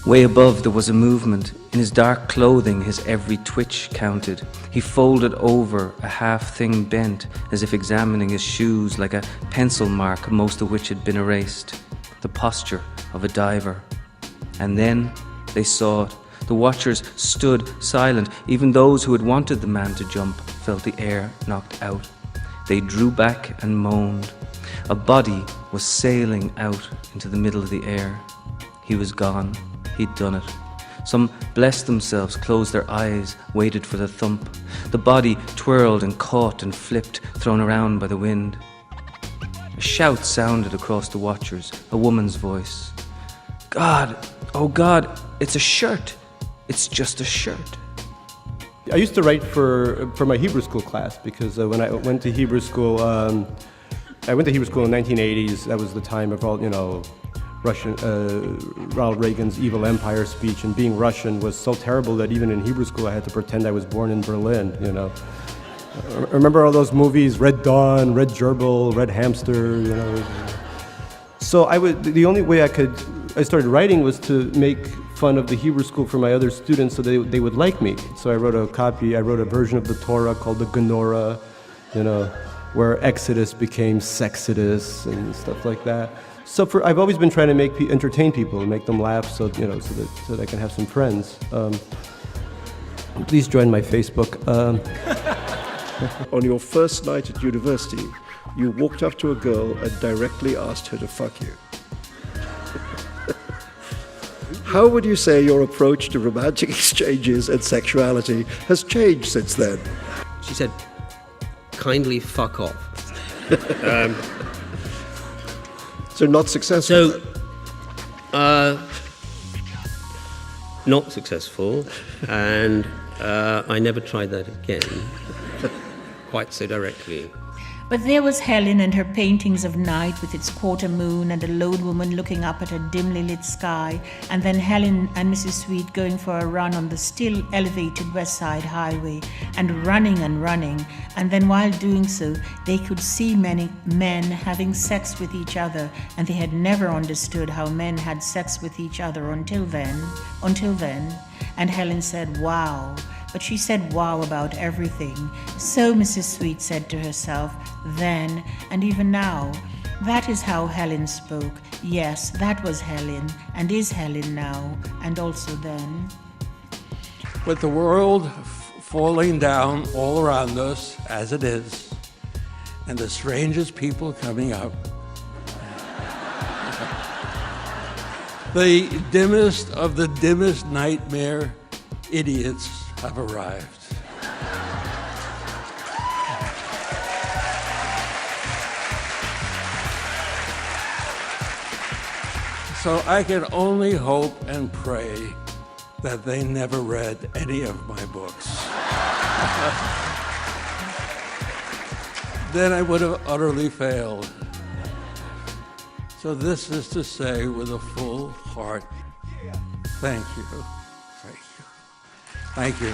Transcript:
Way above there was a movement. In his dark clothing his every twitch counted. He folded over, a half thing bent, as if examining his shoes like a pencil mark, most of which had been erased. The posture of a diver. And then they saw it. The watchers stood silent. Even those who had wanted the man to jump felt the air knocked out. They drew back and moaned. A body was sailing out into the middle of the air. He was gone. He'd done it. Some blessed themselves, closed their eyes, waited for the thump. The body twirled and caught and flipped, thrown around by the wind. A shout sounded across the watchers, a woman's voice. God, oh God, it's a shirt. It's just a shirt. I used to write for my Hebrew school class because when I went to Hebrew school, in the 1980s. That was the time of all, Russian, Ronald Reagan's evil empire speech, and being Russian was so terrible that even in Hebrew school I had to pretend I was born in Berlin, Remember all those movies, Red Dawn, Red Gerbil, Red Hamster, So the only way I started writing was to make fun of the Hebrew school for my other students so they would like me. So I wrote a version of the Torah called the Genorah, where Exodus became Sexodus and stuff like that. So I've always been trying to entertain people and make them laugh, so that I can have some friends. Please join my Facebook. On your first night at university, you walked up to a girl and directly asked her to fuck you. How would you say your approach to romantic exchanges and sexuality has changed since then? She said, "Kindly fuck off." So not successful? So, not successful, and I never tried that again, quite so directly. But there was Helen and her paintings of night with its quarter moon and a lone woman looking up at a dimly lit sky, and then Helen and Mrs. Sweet going for a run on the still elevated West Side Highway, and running, and then while doing so, they could see many men having sex with each other, and they had never understood how men had sex with each other until then. And Helen said, "Wow." But she said wow about everything. So Mrs. Sweet said to herself, then and even now, that is how Helen spoke. Yes, that was Helen, and is Helen now, and also then. With the world falling down all around us, as it is, and the strangest people coming up, the dimmest of the dimmest nightmare idiots have arrived. So I can only hope and pray that they never read any of my books. Then I would have utterly failed. So this is to say with a full heart, thank you. Thank you.